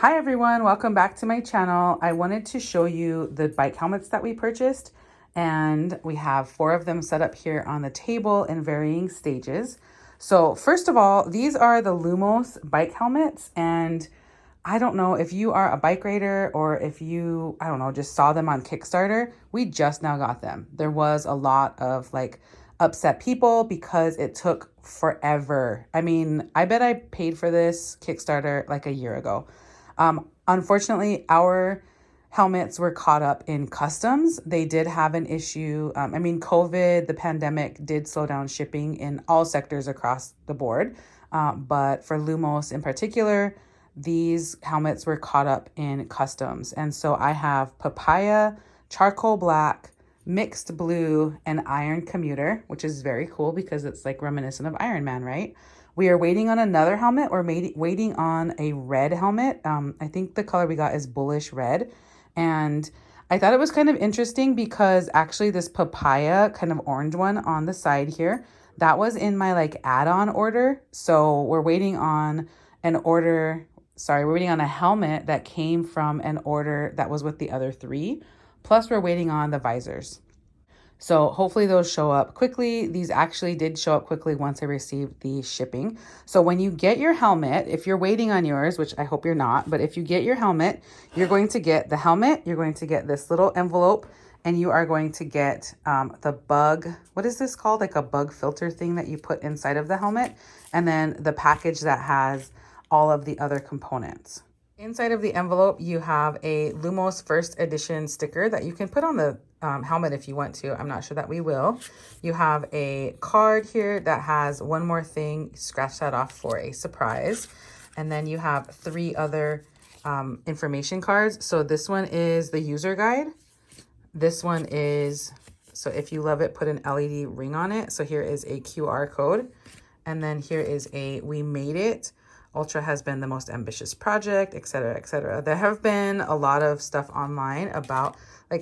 Hi everyone, welcome back to my channel. I wanted to show you the bike helmets that we purchased, and we have 4 of them set up here on the table in varying stages. So first of all, these are the LUMOS bike helmets, and I don't know if you are a bike rider or if you, I don't know, just saw them on Kickstarter. We just now got them. There was a lot of upset people because it took forever. I mean, I bet I paid for this Kickstarter like a year ago. Unfortunately, our helmets were caught up in customs. They did have an issue. COVID, the pandemic did slow down shipping in all sectors across the board. But for Lumos in particular, these helmets were caught up in customs. And so I have papaya, charcoal black, mixed blue, and iron commuter, which is very cool because it's like reminiscent of Iron Man, right? We are waiting on another helmet. We're waiting on a red helmet. I think the color we got is bullish red. And I thought it was kind of interesting because actually this papaya kind of orange one on the side here, that was in my add-on order. So we're waiting on we're waiting on a helmet that came from an order that was with the other 3. Plus we're waiting on the visors. So hopefully those show up quickly. These actually did show up quickly once I received the shipping. So when you get your helmet, if you're waiting on yours, which I hope you're not, but if you get your helmet, you're going to get the helmet, you're going to get this little envelope, and you are going to get the bug, what is this called? Like a bug filter thing that you put inside of the helmet, and then the package that has all of the other components. Inside of the envelope, you have a Lumos first edition sticker that you can put on the helmet if you want to. I'm not sure that we will. You have a card here that has one more thing. Scratch that off for a surprise. And then you have 3 other information cards. So this one is the user guide. This one is, so if you love it, put an LED ring on it. So here is a QR code. And then here is a we made it. Ultra has been the most ambitious project, etc., etc. There have been a lot of stuff online about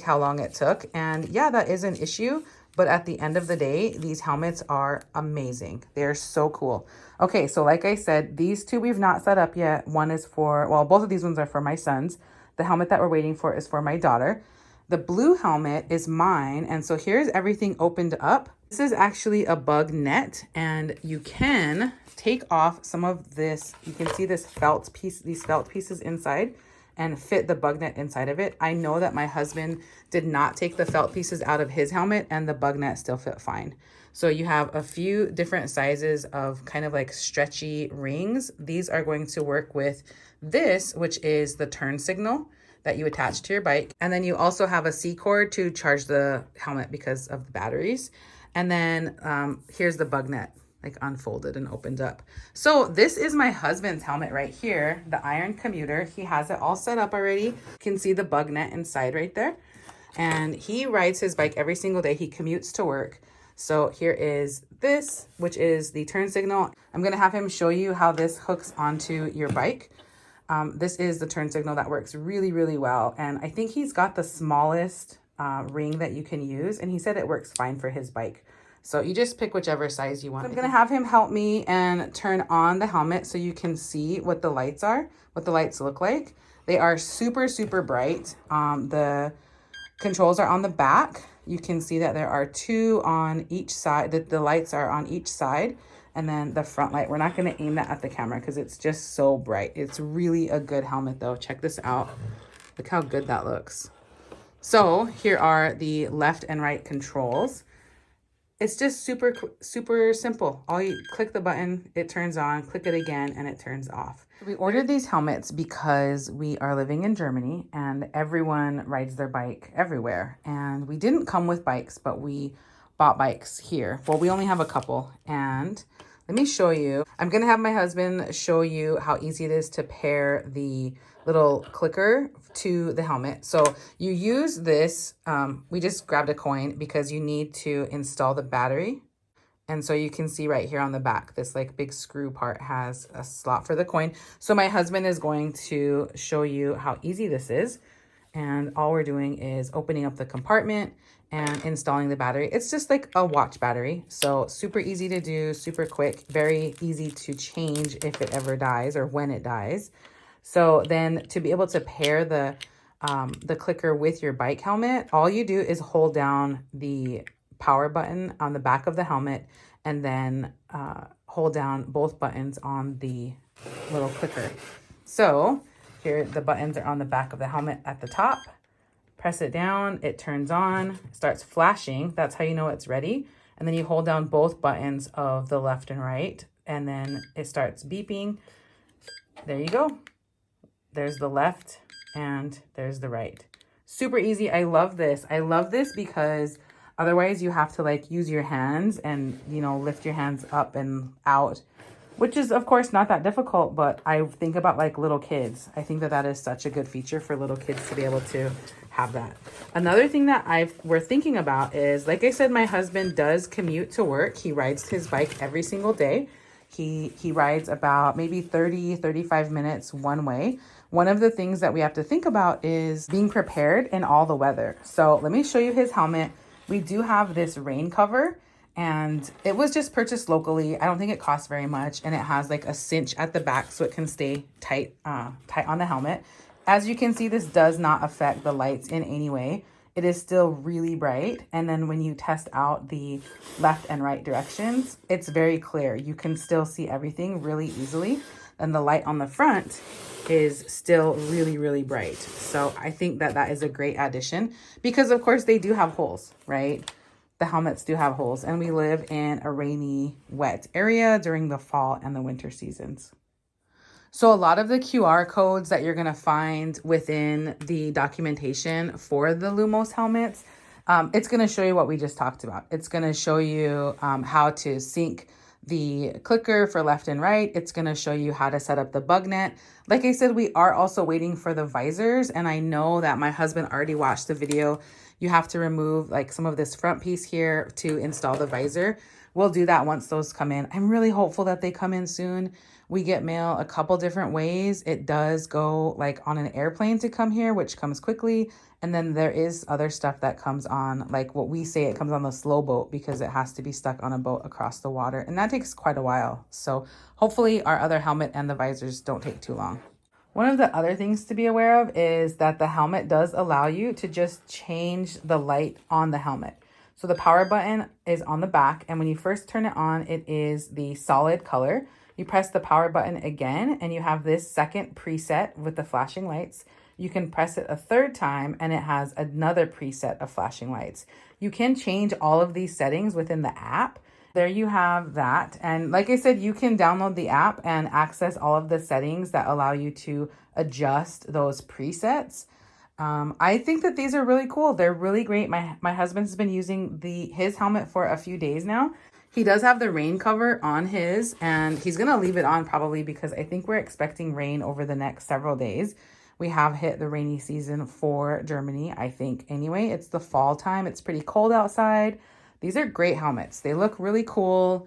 how long it took. And yeah, that is an issue. But at the end of the day, these helmets are amazing. They're so cool. Okay, so like I said, these 2 we've not set up yet. One is for, well, both of these ones are for my sons. The helmet that we're waiting for is for my daughter. The blue helmet is mine. And so here's everything opened up. This is actually a bug net, and you can take off some of this. You can see this felt piece, these felt pieces inside, and fit the bug net inside of it. I know that my husband did not take the felt pieces out of his helmet, and the bug net still fit fine. So you have a few different sizes of kind of stretchy rings. These are going to work with this, which is the turn signal that you attach to your bike. And then you also have a C cord to charge the helmet because of the batteries. And then here's the bug net, unfolded and opened up. So this is my husband's helmet right here, the iron commuter. He has it all set up already. You can see the bug net inside right there. And he rides his bike every single day. He commutes to work. So here is this, which is the turn signal. I'm gonna have him show you how this hooks onto your bike. This is the turn signal that works really, really well. And I think he's got the smallest ring that you can use. And he said it works fine for his bike. So you just pick whichever size you want. So I'm going to have him help me and turn on the helmet so you can see what the lights are, what the lights look like. They are super, super bright. The controls are on the back. You can see that there are 2 on each side, that the lights are on each side. And then the front light, we're not going to aim that at the camera because it's just so bright. It's really a good helmet though. Check this out. Look how good that looks. So here are the left and right controls. It's just super, super simple. All you click the button, it turns on, click it again, and it turns off. We ordered these helmets because we are living in Germany and everyone rides their bike everywhere. And we didn't come with bikes, but we bought bikes here. Well, we only have a couple. And let me show you. I'm going to have my husband show you how easy it is to pair the little clicker to the helmet. So you use this, we just grabbed a coin because you need to install the battery. And so you can see right here on the back, this big screw part has a slot for the coin. So my husband is going to show you how easy this is. And all we're doing is opening up the compartment and installing the battery. It's just like a watch battery. So super easy to do, super quick, very easy to change if it ever dies or when it dies. So then to be able to pair the clicker with your bike helmet, all you do is hold down the power button on the back of the helmet and then hold down both buttons on the little clicker. So here the buttons are on the back of the helmet at the top. Press it down, it turns on, starts flashing. That's how you know it's ready. And then you hold down both buttons of the left and right, and then it starts beeping. There you go. There's the left and there's the right. Super easy. I love this. I love this because otherwise you have to like use your hands and, you know, lift your hands up and out, which is of course not that difficult, but I think about like little kids. I think that that is such a good feature for little kids to be able to have that. Another thing that we're thinking about is, like I said, my husband does commute to work. He rides his bike every single day. He rides about maybe 35 minutes one way. One of the things that we have to think about is being prepared in all the weather. So let me show you his helmet. We do have this rain cover, and it was just purchased locally. I don't think it costs very much, and it has like a cinch at the back so it can stay tight on the helmet. As you can see, this does not affect the lights in any way. It is still really bright. And then when you test out the left and right directions, it's very clear. You can still see everything really easily. And the light on the front is still really, really bright. So I think that that is a great addition because of course they do have holes, right? The helmets do have holes, and we live in a rainy, wet area during the fall and the winter seasons. So a lot of the QR codes that you're going to find within the documentation for the LUMOS helmets, it's going to show you what we just talked about. It's going to show you how to sync the clicker for left and right. It's going to show you how to set up the bug net. Like I said, we are also waiting for the visors, and I know that my husband already watched the video. You have to remove like some of this front piece here to install the visor. We'll do that once those come in. I'm really hopeful that they come in soon. We get mail a couple different ways. It does go like on an airplane to come here, which comes quickly. And then there is other stuff that comes on, like what we say, it comes on the slow boat because it has to be stuck on a boat across the water. And that takes quite a while. So hopefully our other helmet and the visors don't take too long. One of the other things to be aware of is that the helmet does allow you to just change the light on the helmet. So the power button is on the back, and when you first turn it on, it is the solid color. You press the power button again, and you have this second preset with the flashing lights. You can press it a third time, and it has another preset of flashing lights. You can change all of these settings within the app. There you have that. And like I said, you can download the app and access all of the settings that allow you to adjust those presets. I think that these are really cool. They're really great. My husband's been using his helmet for a few days now. He does have the rain cover on his, and he's going to leave it on probably because I think we're expecting rain over the next several days. We have hit the rainy season for Germany, I think. Anyway, it's the fall time. It's pretty cold outside. These are great helmets. They look really cool.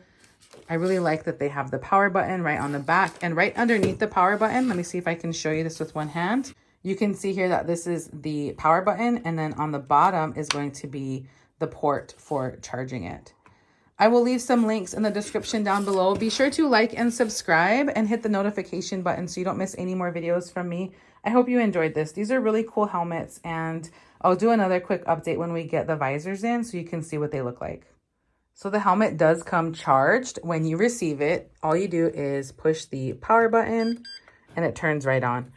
I really like that they have the power button right on the back, and right underneath the power button. Let me see if I can show you this with one hand. You can see here that this is the power button, and then on the bottom is going to be the port for charging it. I will leave some links in the description down below. Be sure to like and subscribe and hit the notification button so you don't miss any more videos from me. I hope you enjoyed this. These are really cool helmets, and I'll do another quick update when we get the visors in so you can see what they look like. So the helmet does come charged. When you receive it, all you do is push the power button and it turns right on.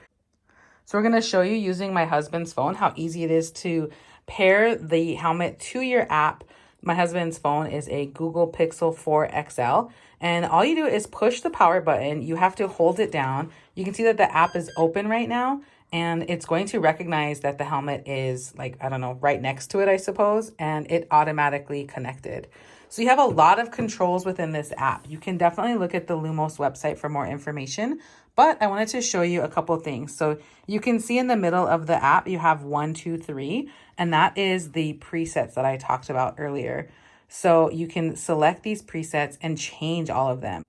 So we're going to show you using my husband's phone how easy it is to pair the helmet to your app. My husband's phone is a Google Pixel 4 XL, and all you do is push the power button. You have to hold it down. You can see that the app is open right now, and it's going to recognize that the helmet is like, I don't know, right next to it, I suppose, and it automatically connected. So you have a lot of controls within this app. You can definitely look at the LUMOS website for more information, but I wanted to show you a couple of things. So you can see in the middle of the app, you have 1, 2, 3, and that is the presets that I talked about earlier. So you can select these presets and change all of them.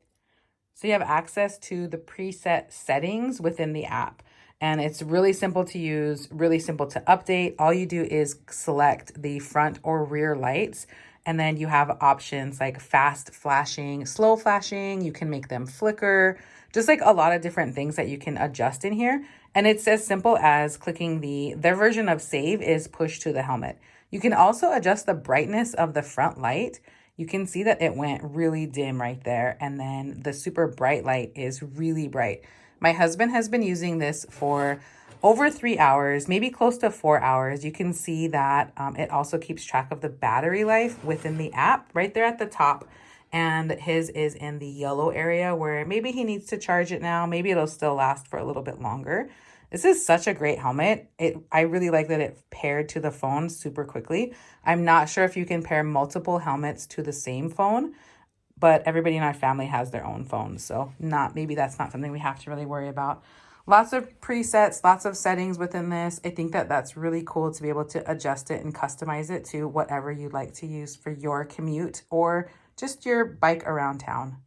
So you have access to the preset settings within the app. And it's really simple to use, really simple to update. All you do is select the front or rear lights, and then you have options like fast flashing, slow flashing. You can make them flicker. just like a lot of different things that you can adjust in here. And it's as simple as clicking their version of save is push to the helmet. You can also adjust the brightness of the front light. You can see that it went really dim right there. And then the super bright light is really bright. My husband has been using this for over 3 hours, maybe close to 4 hours. You can see that it also keeps track of the battery life within the app right there at the top. And his is in the yellow area where maybe he needs to charge it now. Maybe it'll still last for a little bit longer. This is such a great helmet. I really like that it paired to the phone super quickly. I'm not sure if you can pair multiple helmets to the same phone, but everybody in our family has their own phones. So maybe that's not something we have to really worry about. Lots of presets, lots of settings within this. I think that that's really cool to be able to adjust it and customize it to whatever you'd like to use for your commute or just your bike around town.